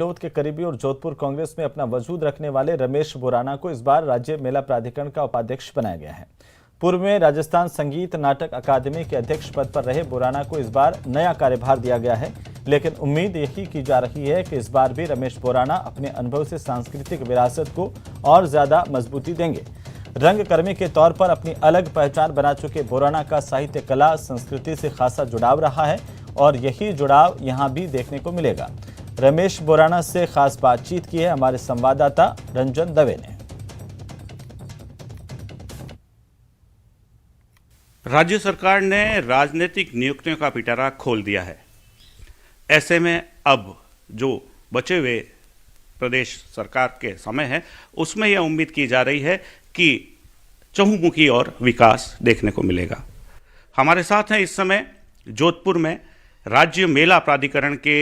गहलोत के करीबी और जोधपुर कांग्रेस में अपना वजूद रखने वाले रमेश बोराना को इस बार राज्य मेला प्राधिकरण का उपाध्यक्ष बनाया गया है। पूर्व में राजस्थान संगीत नाटक अकादमी के अध्यक्ष पद पर रहे बोराना को इस बार नया कार्यभार दिया गया है, लेकिन उम्मीद यही की जा रही है कि इस बार भी रमेश बोराना अपने अनुभव से सांस्कृतिक विरासत को और ज्यादा मजबूती देंगे। रंगकर्मी के तौर पर अपनी अलग पहचान बना चुके बोराना का साहित्य, कला, संस्कृति से खासा जुड़ाव रहा है और यही जुड़ाव यहां भी देखने को मिलेगा। रमेश बोराना से खास बातचीत की है हमारे संवाददाता रंजन दवे ने। राज्य सरकार ने राजनीतिक नियुक्तियों का पिटारा खोल दिया है। ऐसे में अब जो बचे हुए प्रदेश सरकार के समय है, उसमें यह उम्मीद की जा रही है कि चहुमुखी और विकास देखने को मिलेगा। हमारे साथ हैं इस समय जोधपुर में राज्य मेला प्राधिकरण के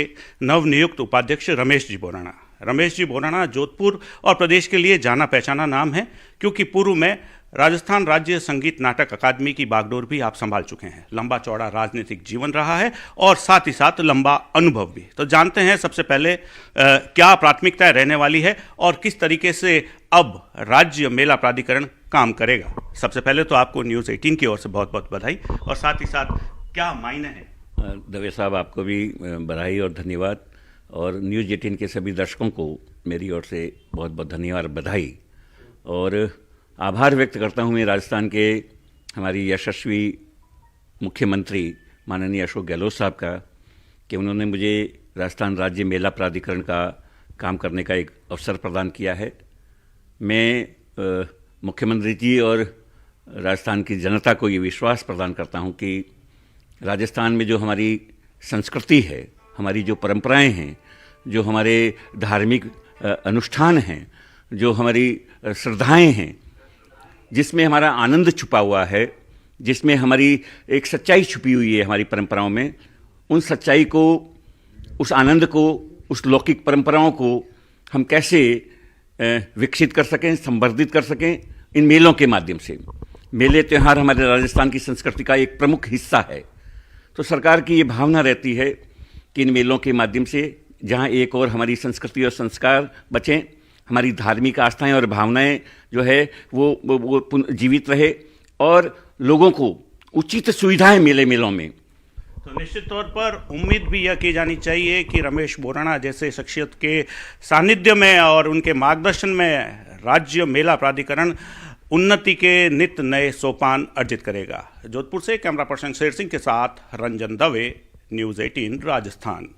नवनियुक्त उपाध्यक्ष रमेश जी बोराना। रमेश जी बोराना जोधपुर और प्रदेश के लिए जाना पहचाना नाम है, क्योंकि पूर्व में राजस्थान राज्य संगीत नाटक अकादमी की बागडोर भी आप संभाल चुके हैं। लंबा चौड़ा राजनीतिक जीवन रहा है और साथ ही साथ लंबा अनुभव भी। तो जानते हैं सबसे पहले क्या प्राथमिकताएं रहने वाली है और किस तरीके से अब राज्य मेला प्राधिकरण काम करेगा। सबसे पहले तो आपको न्यूज़ 18 की ओर से बहुत बहुत बधाई, और साथ ही साथ क्या मायने हैं। दवे साहब, आपको भी बधाई और धन्यवाद, और न्यूज़ 18 के सभी दर्शकों को मेरी ओर से बहुत बहुत धन्यवाद और बधाई, और आभार व्यक्त करता हूँ मैं राजस्थान के हमारी यशस्वी मुख्यमंत्री माननीय अशोक गहलोत साहब का, कि उन्होंने मुझे राजस्थान राज्य मेला प्राधिकरण का काम करने का एक अवसर प्रदान किया है। मैं मुख्यमंत्री जी और राजस्थान की जनता को ये विश्वास प्रदान करता हूँ कि राजस्थान में जो हमारी संस्कृति है, हमारी जो परंपराएं हैं, जो हमारे धार्मिक अनुष्ठान हैं, जो हमारी श्रद्धाएं हैं, जिसमें हमारा आनंद छुपा हुआ है, जिसमें हमारी एक सच्चाई छुपी हुई है हमारी परंपराओं में, उन सच्चाई को, उस आनंद को, उस लौकिक परंपराओं को हम कैसे विकसित कर सकें, संवर्धित कर सकें इन मेलों के माध्यम से। मेले त्यौहार हमारे राजस्थान की संस्कृति का एक प्रमुख हिस्सा है। तो सरकार की ये भावना रहती है कि इन मेलों के माध्यम से जहाँ एक और हमारी संस्कृति और संस्कार बचें, हमारी धार्मिक आस्थाएं और भावनाएं जो है वो जीवित रहे, और लोगों को उचित सुविधाएं मिले मेलों में। तो निश्चित तौर पर उम्मीद भी यह की जानी चाहिए कि रमेश बोराना जैसे शख्सियत के सानिध्य में और उनके मार्गदर्शन में राज्य मेला प्राधिकरण उन्नति के नित नए सोपान अर्जित करेगा। जोधपुर से कैमरा पर्सन शेर सिंह के साथ रंजन दवे, न्यूज़ 18 राजस्थान।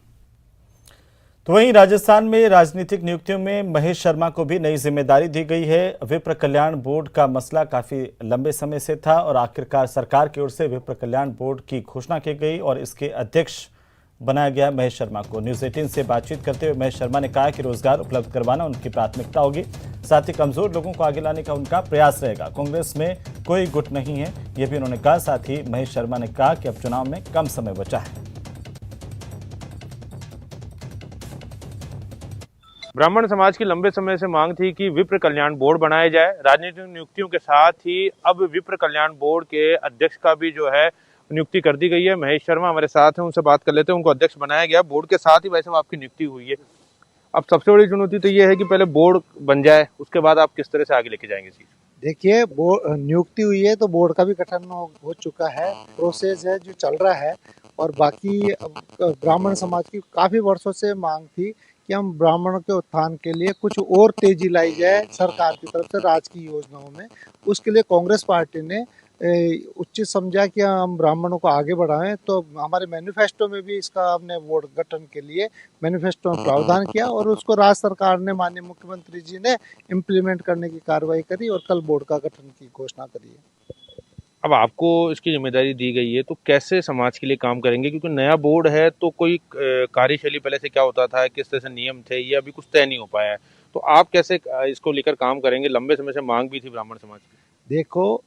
तो वहीं राजस्थान में राजनीतिक नियुक्तियों में महेश शर्मा को भी नई जिम्मेदारी दी गई है। विप्र कल्याण बोर्ड का मसला काफी लंबे समय से था और आखिरकार सरकार की ओर से विप्र कल्याण बोर्ड की घोषणा की गई और इसके अध्यक्ष बनाया गया महेश शर्मा को। न्यूज़ 18 से बातचीत करते हुए महेश शर्मा ने कहा कि रोजगार उपलब्ध करवाना उनकी प्राथमिकता होगी, साथ ही कमजोर लोगों को आगे लाने का उनका प्रयास रहेगा। कांग्रेस में कोई गुट नहीं है, यह भी उन्होंने कहा। साथ ही महेश शर्मा ने कहा कि अब चुनाव में कम समय बचा है। ब्राह्मण समाज की लंबे समय से मांग थी कि विप्र कल्याण बोर्ड बनाया जाए। राजनीतिक नियुक्तियों के साथ ही अब विप्र कल्याण बोर्ड के अध्यक्ष का भी जो है नियुक्ति कर दी गई है। महेश शर्मा हमारे साथ हैं, उनसे बात कर लेते हैं। उनको अध्यक्ष बनाया गया बोर्ड के साथ ही, वैसे आपकी नियुक्ति हुई है। अब सबसे बड़ी चुनौती तो ये है कि पहले बोर्ड बन जाए, उसके बाद आप किस तरह से आगे लेके जाएंगे चीज। देखिए, नियुक्ति हुई है तो बोर्ड का भी गठन हो चुका है, प्रोसेस है जो चल रहा है। और बाकी ब्राह्मण समाज की काफी वर्षों से मांग थी कि हम ब्राह्मणों के उत्थान के लिए कुछ और तेजी लाई जाए सरकार की तरफ से राजकीय योजनाओं में। उसके लिए कांग्रेस पार्टी ने उचित समझा कि हम ब्राह्मणों को आगे बढ़ाएं, तो हमारे मैनिफेस्टो में भी इसका हमने बोर्ड गठन के लिए मैनिफेस्टो में प्रावधान किया और उसको राज्य सरकार ने, माननीय मुख्यमंत्री जी ने इम्प्लीमेंट करने की कार्रवाई करी और कल बोर्ड का गठन की घोषणा करी है। अब आपको इसकी जिम्मेदारी दी गई है, तो कैसे समाज के लिए काम करेंगे, क्योंकि नया बोर्ड है तो कोई कार्यशैली पहले से क्या होता था, किस तरह से नियम थे, ये अभी कुछ तय नहीं हो पाया है, तो आप कैसे इसको लेकर काम करेंगे। लंबे समय से मांग भी थी ब्राह्मण समाज की। देखो,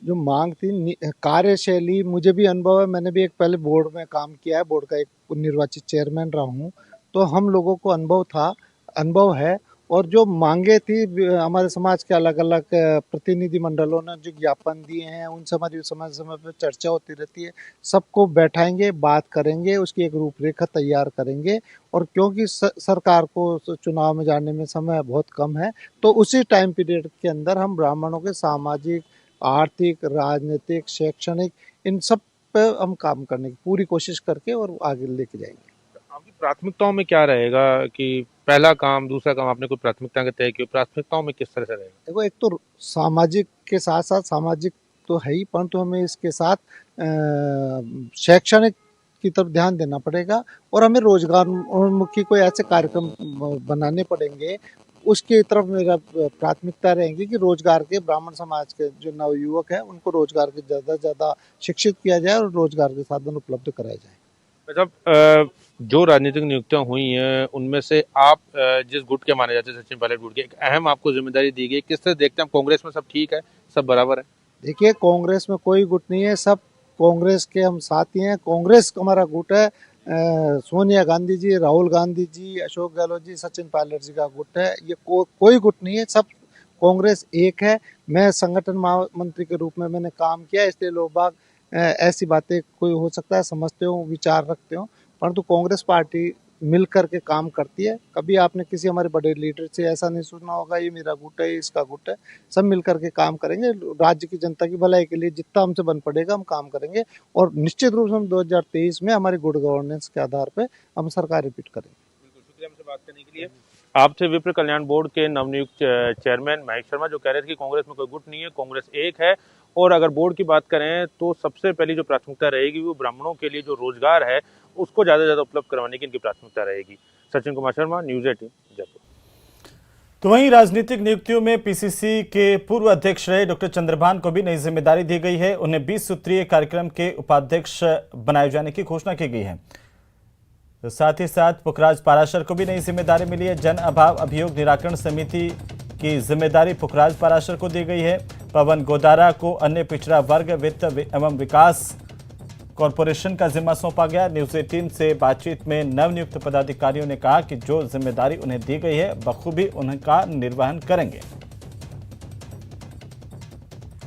जो मांग थी, कार्यशैली, मुझे भी अनुभव है, मैंने भी एक पहले बोर्ड में काम किया है, बोर्ड का एक निर्वाचित चेयरमैन रहा हूँ, तो हम लोगों को अनुभव है और जो मांगे थी हमारे समाज के अलग अलग प्रतिनिधि मंडलों ने जो ज्ञापन दिए हैं उनसे हमारी समय समय पर चर्चा होती रहती है। सबको बैठाएंगे, बात करेंगे, उसकी एक रूपरेखा तैयार करेंगे। और क्योंकि सरकार को चुनाव में जाने में समय बहुत कम है, तो उसी टाइम पीरियड के अंदर हम ब्राह्मणों के सामाजिक, आर्थिक, राजनीतिक, शैक्षणिक इन सब पे हम काम करने की पूरी कोशिश करके और आगे लेके जाएंगे। आपकी प्राथमिकताओं में क्या रहेगा कि पहला काम, दूसरा काम, आपने कोई प्राथमिकता के तय की? प्राथमिकताओं में किस तरह से रहेगा? देखो, एक तो सामाजिक के साथ साथ सामाजिक तो है ही, परंतु हमें इसके साथ शैक्षणिक की तरफ ध्यान देना पड़ेगा और हमें रोजगार उन्मुखी कोई ऐसे कार्यक्रम बनाने पड़ेंगे। उसकी तरफ मेरा प्राथमिकता रहेगी कि रोजगार के ब्राह्मण समाज के जो नवयुवक हैं उनको रोजगार के ज़्यादा से ज़्यादा शिक्षित किया जाए और रोजगार के साधन उपलब्ध कराए जाए। मतलब जो राजनीतिक नियुक्तियां हुई हैं उनमें से आप जिस गुट के माने जाते हैं, सचिन पायलट गुट के, एक अहम आपको जिम्मेदारी दी गई, किस तरह देखते हैं? कांग्रेस में सब ठीक है, सब बराबर है? देखिए, कांग्रेस में कोई गुट नहीं है, सब कांग्रेस के हम साथी हैं। कांग्रेस हमारा गुट है। सोनिया गांधी जी, राहुल गांधी जी, अशोक गहलोत जी, सचिन पायलट जी का गुट है। ये कोई गुट नहीं है, सब कांग्रेस एक है। मैं संगठन महामंत्री के रूप में मैंने काम किया, इसलिए लोग बाग ऐसी बातें कोई हो सकता है समझते हो, विचार रखते हो, परंतु कांग्रेस पार्टी मिल करके काम करती है। कभी आपने किसी हमारे बड़े लीडर से ऐसा नहीं सुना होगा ये मेरा गुट है, इसका गुट है। सब मिल करके काम करेंगे। राज्य की जनता की भलाई के लिए जितना हमसे बन पड़ेगा हम काम करेंगे और निश्चित रूप से हम 2023 में हमारी गुड गवर्नेंस के आधार पर हम सरकार रिपीट करेंगे। बिल्कुल, शुक्रिया हमसे बात करने के लिए। आपसे विप्र कल्याण बोर्ड के नवनियुक्त चेयरमैन महेश शर्मा जो कह रहे थे कि कांग्रेस में कोई गुट नहीं है, कांग्रेस एक है। और अगर बोर्ड की बात करें तो सबसे पहली जो प्राथमिकता रहेगी वो ब्राह्मणों के लिए जो रोजगार है उसको ज्यादा से ज्यादा उपलब्ध करवाने की इनकी प्राथमिकता रहेगी। सचिन कुमार शर्मा, न्यूज़ 18 जयपुर। तो वहीं राजनीतिक नियुक्तियों में पीसीसी के पूर्व अध्यक्ष रहे डॉक्टर चंद्रभान को भी नई जिम्मेदारी दी गई है। उन्हें 20 सूत्रीय कार्यक्रम के उपाध्यक्ष बनाए जाने की घोषणा की गई है। तो साथ ही साथ पुखराज पाराशर को भी नई जिम्मेदारी मिली है। जन अभाव अभियोग निराकरण समिति की जिम्मेदारी पुखराज पाराशर को दी गई है। पवन गोदारा को अन्य पिछड़ा वर्ग वित्त एवं विकास कॉरपोरेशन का जिम्मा सौंपा गया। न्यूज़ 18 से बातचीत में नवनियुक्त पदाधिकारियों ने कहा कि जो जिम्मेदारी उन्हें दी गई है बखूबी उनका निर्वहन करेंगे।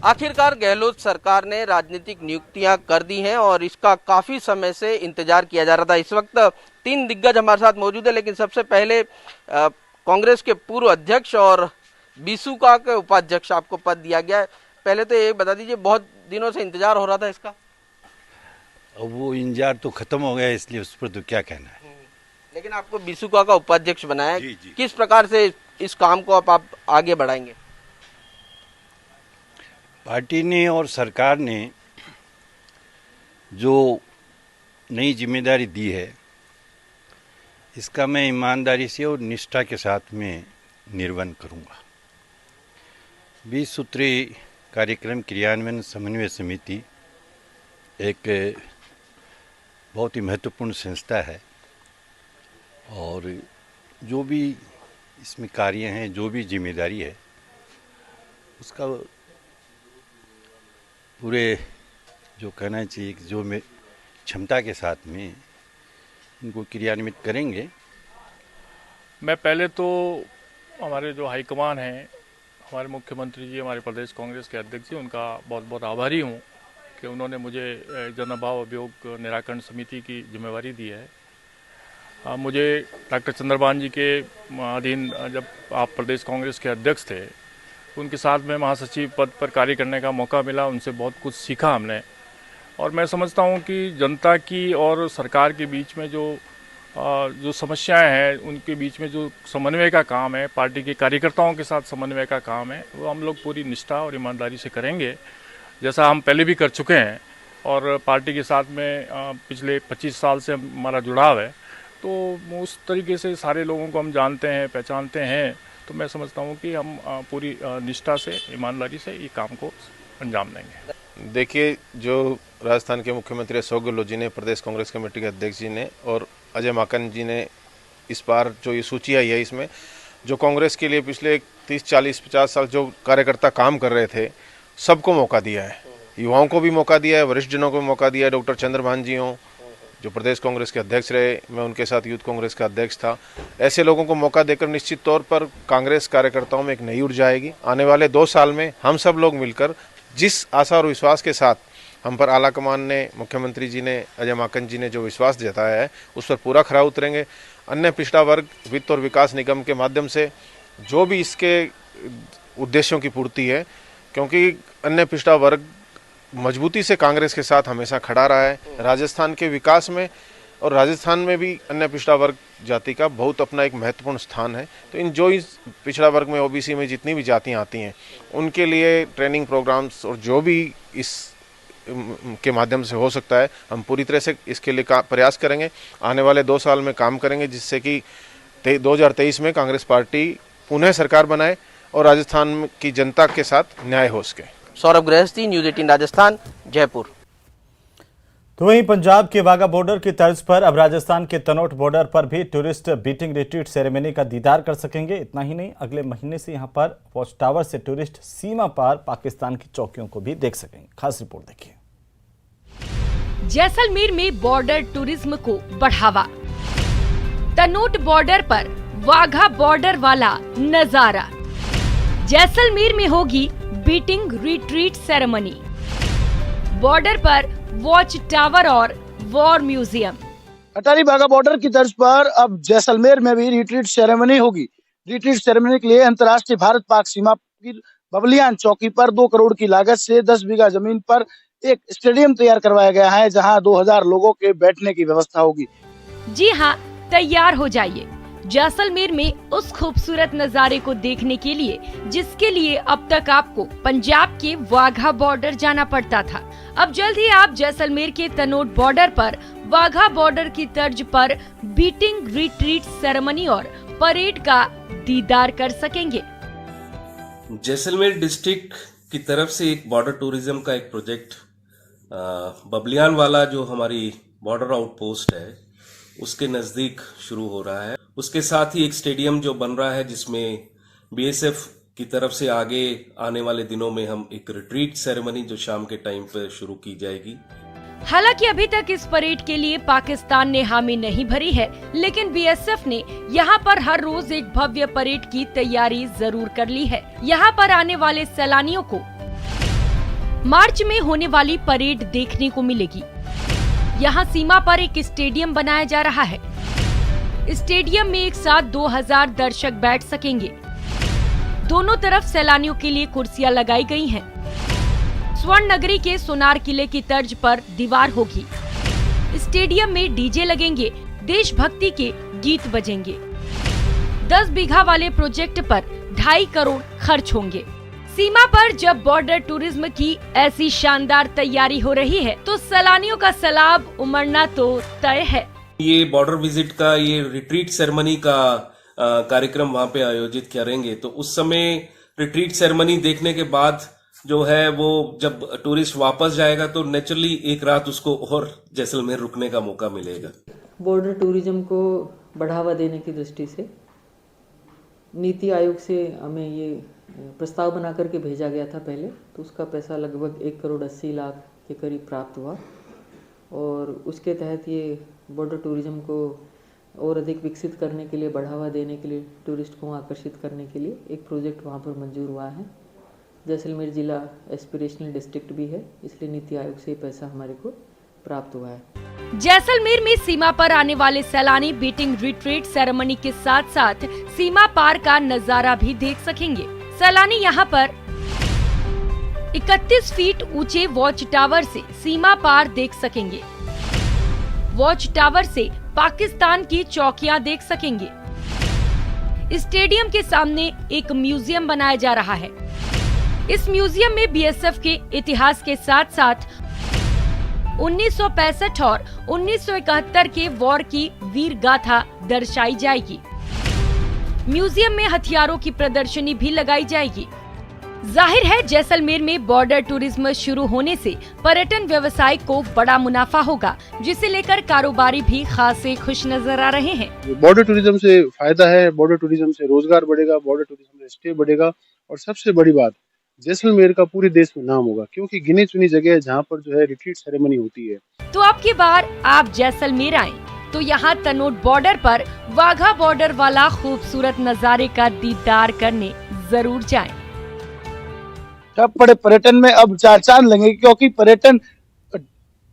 आखिरकार गहलोत सरकार ने राजनीतिक नियुक्तियां कर दी हैं और इसका काफी समय से इंतजार किया जा रहा था। इस वक्त 3 दिग्गज हमारे साथ मौजूद है, लेकिन सबसे पहले कांग्रेस के पूर्व अध्यक्ष और बीसूका के उपाध्यक्ष आपको पद दिया गया है। पहले तो ये बता दीजिए, बहुत दिनों से इंतजार हो रहा था इसका? अब वो इंतजार तो खत्म हो गया, इसलिए उस पर तो क्या कहना है। लेकिन आपको बीसूका का उपाध्यक्ष बनाया, जी, जी। किस प्रकार से इस काम को आप आगे बढ़ाएंगे? पार्टी ने और सरकार ने जो नई जिम्मेदारी दी है इसका मैं ईमानदारी से और निष्ठा के साथ में निर्वहन करूंगा। 20 सूत्रीय कार्यक्रम क्रियान्वयन समन्वय समिति एक बहुत ही महत्वपूर्ण संस्था है और जो भी इसमें कार्य हैं, जो भी जिम्मेदारी है, उसका पूरे जो कहना चाहिए कि जो में क्षमता के साथ में इनको क्रियान्वित करेंगे। मैं पहले तो हमारे जो हाईकमान हैं, हमारे मुख्यमंत्री जी, हमारे प्रदेश कांग्रेस के अध्यक्ष जी, उनका बहुत बहुत आभारी हूँ कि उन्होंने मुझे जन अभाव अभियोग निराकरण समिति की जिम्मेवारी दी है। मुझे डॉक्टर चंद्रभान जी के अधीन जब आप प्रदेश कांग्रेस के अध्यक्ष थे, उनके साथ में महासचिव पद पर कार्य करने का मौका मिला। उनसे बहुत कुछ सीखा हमने और मैं समझता हूँ कि जनता की और सरकार के बीच में जो समस्याएं हैं, उनके बीच में जो समन्वय का काम है, पार्टी के कार्यकर्ताओं के साथ समन्वय का काम है, वो हम लोग पूरी निष्ठा और ईमानदारी से करेंगे, जैसा हम पहले भी कर चुके हैं। और पार्टी के साथ में पिछले 25 साल से हमारा जुड़ाव है, तो उस तरीके से सारे लोगों को हम जानते हैं, पहचानते हैं। तो मैं समझता हूँ कि हम पूरी निष्ठा से, ईमानदारी से ये काम को अंजाम देंगे। देखिए, जो राजस्थान के मुख्यमंत्री अशोक गहलोत जी ने, प्रदेश कांग्रेस कमेटी के अध्यक्ष जी ने और अजय माकन जी ने इस बार जो ये सूची आई है, इसमें जो कांग्रेस के लिए पिछले 30, 40, 50 साल जो कार्यकर्ता काम कर रहे थे, सबको मौका दिया है। युवाओं को भी मौका दिया है, वरिष्ठ जनों को भी मौका दिया है। डॉक्टर चंद्रभान जी हों, जो प्रदेश कांग्रेस के अध्यक्ष रहे, मैं उनके साथ यूथ कांग्रेस का अध्यक्ष था। ऐसे लोगों को मौका देकर निश्चित तौर पर कांग्रेस कार्यकर्ताओं में एक नई ऊर्जा आएगी। आने वाले 2 साल में हम सब लोग मिलकर जिस आशा और विश्वास के साथ हम पर आला कमान ने, मुख्यमंत्री जी ने, अजय माकन जी ने जो विश्वास जताया है उस पर पूरा खरा उतरेंगे। अन्य पिछड़ा वर्ग वित्त और विकास निगम के माध्यम से जो भी इसके उद्देश्यों की पूर्ति है, क्योंकि अन्य पिछड़ा वर्ग मजबूती से कांग्रेस के साथ हमेशा खड़ा रहा है राजस्थान के विकास में, और राजस्थान में भी अन्य पिछड़ा वर्ग जाति का बहुत अपना एक महत्वपूर्ण स्थान है। तो इस पिछड़ा वर्ग में ओबीसी में जितनी भी जातियां आती हैं उनके लिए ट्रेनिंग प्रोग्राम्स और जो भी इस के माध्यम से हो सकता है हम पूरी तरह से इसके लिए प्रयास करेंगे। आने वाले 2 साल में काम करेंगे जिससे कि 2023 में कांग्रेस पार्टी पुनः सरकार बनाए और राजस्थान की जनता के साथ न्याय हो सके। सौरभ गृहस्थी, न्यूज 18 राजस्थान, जयपुर। तो वहीं पंजाब के वाघा बॉर्डर की तर्ज पर अब राजस्थान के तनोट बॉर्डर पर भी टूरिस्ट बीटिंग रिट्रीट सेरेमनी का दीदार कर सकेंगे। इतना ही नहीं, अगले महीने से यहां पर वॉच टावर से टूरिस्ट सीमा पार पाकिस्तान की चौकियों को भी देख सकेंगे। खास रिपोर्ट देखिए। जैसलमेर में बॉर्डर टूरिज्म को बढ़ावा, तनोट बॉर्डर पर वाघा बॉर्डर वाला नजारा। जैसलमेर में होगी बीटिंग रिट्रीट सेरेमनी, बॉर्डर पर वॉच टावर और war museum. Attari Wagah border की तर्ज पर अब जैसलमेर में भी रिट्रीट सेरेमनी होगी। रिट्रीट सेरेमनी के लिए अंतर्राष्ट्रीय भारत पाक सीमा की बबलियान चौकी पर 2 करोड़ की लागत से 10 बीघा जमीन पर एक स्टेडियम तैयार करवाया गया है, जहां 2000 लोगों के बैठने की व्यवस्था होगी। जी हाँ, तैयार हो जाइए जैसलमेर में उस खूबसूरत नजारे को देखने के लिए जिसके लिए अब तक आपको पंजाब के वाघा बॉर्डर जाना पड़ता था। अब जल्द ही आप जैसलमेर के तनोट बॉर्डर पर वाघा बॉर्डर की तर्ज पर बीटिंग रिट्रीट सेरेमनी और परेड का दीदार कर सकेंगे। जैसलमेर डिस्ट्रिक्ट की तरफ से एक बॉर्डर टूरिज्म का एक प्रोजेक्ट बबलियान वाला जो हमारी बॉर्डर आउटपोस्ट है उसके नजदीक शुरू हो रहा है। उसके साथ ही एक स्टेडियम जो बन रहा है जिसमें बीएसएफ की तरफ से आगे आने वाले दिनों में हम एक रिट्रीट सेरेमनी जो शाम के टाइम पर शुरू की जाएगी। हालांकि अभी तक इस परेड के लिए पाकिस्तान ने हामी नहीं भरी है, लेकिन बीएसएफ ने यहां पर हर रोज एक भव्य परेड की तैयारी जरूर कर ली है। यहां पर आने वाले सैलानियों को मार्च में होने वाली परेड देखने को मिलेगी। यहाँ सीमा पर एक स्टेडियम बनाया जा रहा है। स्टेडियम में एक साथ 2000 दर्शक बैठ सकेंगे। दोनों तरफ सैलानियों के लिए कुर्सियां लगाई गई हैं। स्वर्ण नगरी के सोनार किले की तर्ज पर दीवार होगी। स्टेडियम में डीजे लगेंगे, देशभक्ति के गीत बजेंगे। 10 बीघा वाले प्रोजेक्ट पर 2.5 करोड़ खर्च होंगे। सीमा पर जब बॉर्डर टूरिज्म की ऐसी शानदार तैयारी हो रही है तो सैलानियों का सैलाब उमड़ना तो तय है। ये बॉर्डर विजिट का ये रिट्रीट सेरेमनी का कार्यक्रम वहाँ पे आयोजित करेंगे, तो उस समय रिट्रीट सेरेमनी देखने के बाद जो है वो जब टूरिस्ट वापस जाएगा तो नेचुरली एक रात उसको और जैसलमेर रुकने का मौका मिलेगा। बॉर्डर टूरिज्म को बढ़ावा देने की दृष्टि से नीति आयोग से हमें ये प्रस्ताव बना करके भेजा गया था पहले, तो उसका पैसा लगभग 1 करोड़ 80 लाख के करीब प्राप्त हुआ और उसके तहत ये बॉर्डर टूरिज्म को और अधिक विकसित करने के लिए, बढ़ावा देने के लिए, टूरिस्ट को आकर्षित करने के लिए एक प्रोजेक्ट वहाँ पर मंजूर हुआ है। जैसलमेर जिला एस्पिरेशनल डिस्ट्रिक्ट भी है, इसलिए नीति आयोग से पैसा हमारे को प्राप्त हुआ है। जैसलमेर में सीमा पर आने वाले सैलानी बीटिंग रिट्रीट सेरेमनी के साथ साथ सीमा पार का नजारा भी देख सकेंगे। सैलानी यहाँ पर 31 फीट ऊंचे वॉच टावर से सीमा पार देख सकेंगे। वॉच टावर से पाकिस्तान की चौकियां देख सकेंगे। स्टेडियम के सामने एक म्यूजियम बनाया जा रहा है। इस म्यूजियम में बीएसएफ के इतिहास के साथ साथ 1965 और 1971 के वॉर की वीर गाथा दर्शाई जाएगी। म्यूजियम में हथियारों की प्रदर्शनी भी लगाई जाएगी। जाहिर है जैसलमेर में बॉर्डर टूरिज्म शुरू होने से पर्यटन व्यवसाय को बड़ा मुनाफा होगा, जिसे लेकर कारोबारी भी खासे खुश नजर आ रहे हैं। बॉर्डर टूरिज्म से फायदा है, बॉर्डर टूरिज्म से रोजगार बढ़ेगा, बॉर्डर टूरिज्म से स्टे बढ़ेगा और सबसे बड़ी बात जैसलमेर का पूरे देश में नाम होगा, क्योंकि गिनी चुनी जगह है जहाँ पर जो है रिट्रीट सेरेमनी होती है। तो अब की बार आप जैसलमेर आएं तो यहाँ तनोट बॉर्डर पर वाघा बॉर्डर वाला खूबसूरत नजारे का दीदार करने जरूर जाएं। ठप पड़े पर्यटन में अब चार चांद लगेंगे, क्योंकि पर्यटन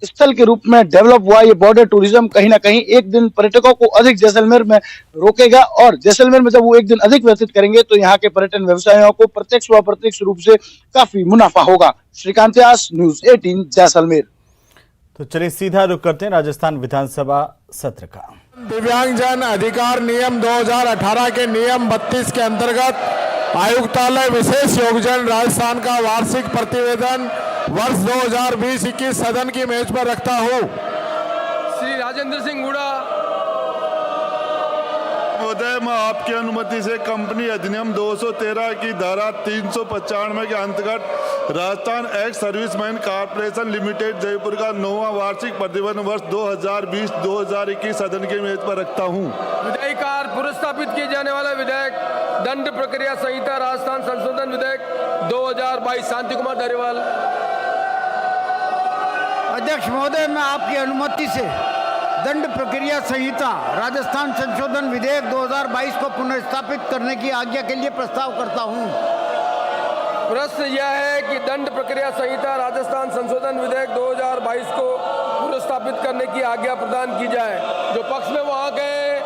स्थल के रूप में डेवलप हुआ ये बॉर्डर टूरिज्म कहीं ना कहीं एक दिन पर्यटकों को अधिक जैसलमेर में रोकेगा, और जैसलमेर में जब वो एक दिन अधिक व्यतीत करेंगे तो यहाँ के पर्यटन व्यवसायियों को प्रत्यक्ष व अप्रत्यक्ष रूप से काफी मुनाफा होगा। श्रीकांत व्यास, न्यूज 18 जैसलमेर। तो चलिए सीधा रुख करते हैं राजस्थान विधानसभा सत्र का। दिव्यांगजन अधिकार नियम 2018 के नियम 32 के अंतर्गत आयुक्तालय विशेष योगजन राजस्थान का वार्षिक प्रतिवेदन वर्ष 2020-21 सदन की मेज पर रखता हूँ। श्री राजेंद्र सिंह गुड़ा महोदय, मैं आपकी अनुमति से कंपनी अधिनियम 213 की धारा 395 के अंतर्गत Rajasthan ex serviceman corporation limited Jaipur का 9वां वार्षिक प्रतिवेदन वर्ष 2020-2021 सदन की मेज पर रखता हूँ। विधेयकार पुरस्तापित किए जाने वाला विधेयक दंड प्रक्रिया संहिता राजस्थान संशोधन विधेयक 2022। शांति कुमार धारीवाल। अध्यक्ष महोदय, मैं आपकी अनुमति से दंड प्रक्रिया संहिता राजस्थान संशोधन विधेयक 2022 को पुनर्स्थापित करने की आज्ञा के लिए प्रस्ताव करता हूं। प्रश्न यह है कि दंड प्रक्रिया संहिता राजस्थान संशोधन विधेयक 2022 को पुनर्स्थापित करने की आज्ञा प्रदान की जाए। जो पक्ष में वो आ गए,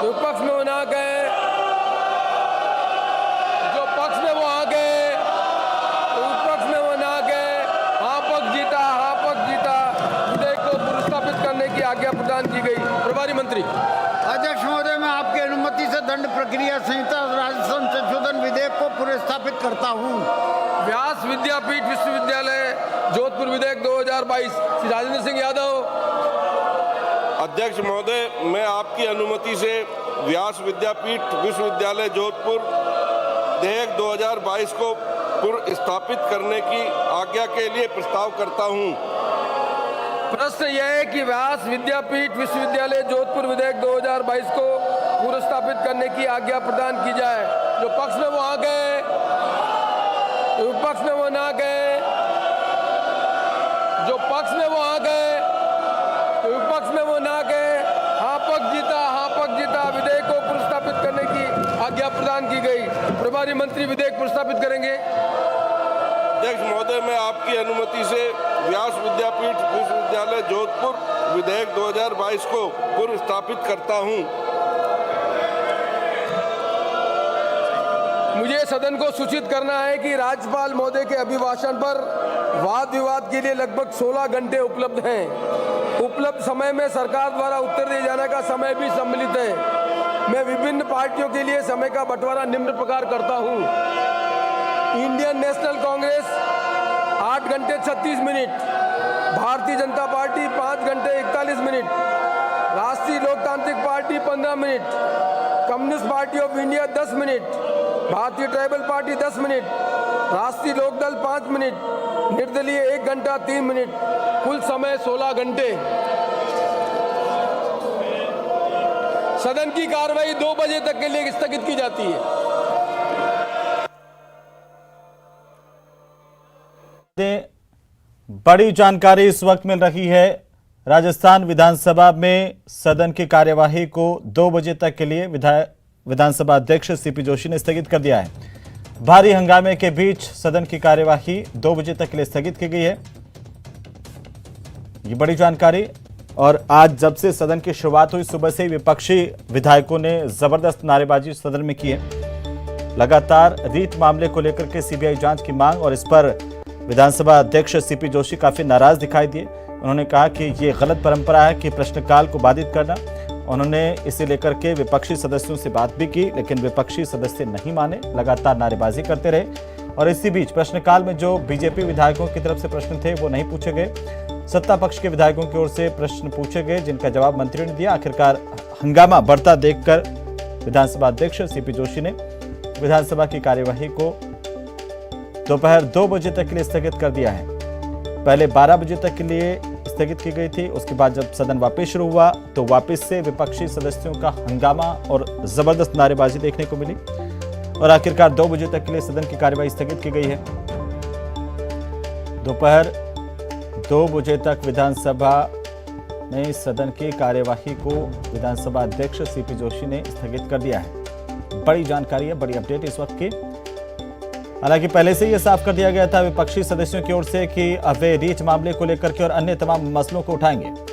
जो पक्ष में वो ना गए, जो पक्ष में वो आ गए, जो पक्ष में वो ना गए, हाँ पक्ष जीता, हाँ पक्ष जीता। विधेयक को पुनर्स्थापित करने की आज्ञा प्रदान की गई। प्रभारी मंत्री। अध्यक्ष महोदय, मैं आपकी अनुमति से दंड प्रक्रिया संहिता राजस्थान संशोधन विधेयक को पुनर्स्थापित करता हूं। व्यास विद्यापीठ विश्वविद्यालय जोधपुर विधेयक 2022। श्री राजेंद्र सिंह यादव। अध्यक्ष महोदय, मैं आपकी अनुमति से व्यास विद्यापीठ विश्वविद्यालय जोधपुर विधेयक 2022 को पुनर्स्थापित करने की आज्ञा के लिए प्रस्ताव करता हूं। प्रश्न यह है कि व्यास विद्यापीठ विश्वविद्यालय जोधपुर विधेयक 2022 को पुनर्स्थापित करने की आज्ञा प्रदान की जाए। जो पक्ष में वो आ गए, विपक्ष में वो ना गए, जो पक्ष में वो आ गए, विपक्ष में वो ना गए, हाँ पक्ष जीता, हाँ पक्ष जीता। विधेयक को पुनर्स्थापित करने की आज्ञा प्रदान की गई। प्रभारी मंत्री विधेयक पुनर्स्थापित करेंगे। अध्यक्ष महोदय, मैं आपकी अनुमति से व्यास विद्यापीठ विश्वविद्यालय जोधपुर विधेयक 2022 को पुनर्स्थापित करता हूं। मुझे सदन को सूचित करना है कि राज्यपाल महोदय के अभिभाषण पर वाद विवाद के लिए लगभग 16 घंटे उपलब्ध हैं। उपलब्ध समय में सरकार द्वारा उत्तर दिए जाने का समय भी सम्मिलित है। मैं विभिन्न पार्टियों के लिए समय का बंटवारा निम्न प्रकार करता हूं। इंडियन नेशनल कांग्रेस 8 घंटे 36 मिनट, भारतीय जनता पार्टी 5 घंटे 41 मिनट, राष्ट्रीय लोकतांत्रिक party 15 minute, communist party of India 10 minute, भारतीय ट्राइबल पार्टी 10 मिनट, राष्ट्रीय लोकदल 5 मिनट, निर्दलीय 1 घंटा 3 मिनट, कुल समय 16 घंटे। सदन की कार्रवाई 2 बजे तक के लिए स्थगित की जाती है। बड़ी जानकारी इस वक्त मिल रही है। राजस्थान विधानसभा में सदन की कार्यवाही को 2 बजे तक के लिए विधानसभा अध्यक्ष सीपी जोशी ने स्थगित कर दिया है। भारी हंगामे के बीच सदन की कार्यवाही 2 बजे तक के लिए स्थगित की गई है। ये बड़ी जानकारी। और आज जब से सदन की शुरुआत हुई, सुबह से ही विपक्षी विधायकों ने जबरदस्त नारेबाजी सदन में की है। लगातार रीट मामले को लेकर के सीबीआई जांच की मांग, और इस पर विधानसभा अध्यक्ष सीपी जोशी काफी नाराज दिखाई दिए। उन्होंने कहा कि ये गलत परंपरा है कि प्रश्नकाल को बाधित करना। उन्होंने इसे लेकर के विपक्षी सदस्यों से बात भी की, लेकिन विपक्षी सदस्य नहीं माने, लगातार नारेबाजी करते रहे। और इसी बीच प्रश्नकाल में जो बीजेपी विधायकों की तरफ से प्रश्न थे वो नहीं पूछे गए। सत्ता पक्ष के विधायकों की ओर से प्रश्न पूछे गए, जिनका जवाब मंत्री ने दिया। आखिरकार हंगामा बढ़ता देखकर विधानसभा अध्यक्ष सीपी जोशी ने विधानसभा की कार्यवाही को दोपहर 2 बजे तक के लिए स्थगित कर दिया है। पहले 12 बजे तक के लिए स्थगित की गई थी। उसके बाद जब सदन वापस शुरू हुआ तो वापस से विपक्षी सदस्यों का हंगामा और जबरदस्त नारेबाजी देखने को मिली। और आखिरकार 2 बजे तक के लिए सदन की कार्यवाही स्थगित की गई है। दोपहर 2 बजे तक विधानसभा में सदन की कार्यवाही को विधानसभा अध्यक्ष सीपी जोशी ने स्थगित कर दिया है। बड़ी जानकारी है, बड़ी अपडेट इस वक्त की। हालांकि पहले से यह साफ कर दिया गया था विपक्षी सदस्यों की ओर से कि अब वे रीच मामले को लेकर के और अन्य तमाम मसलों को उठाएंगे।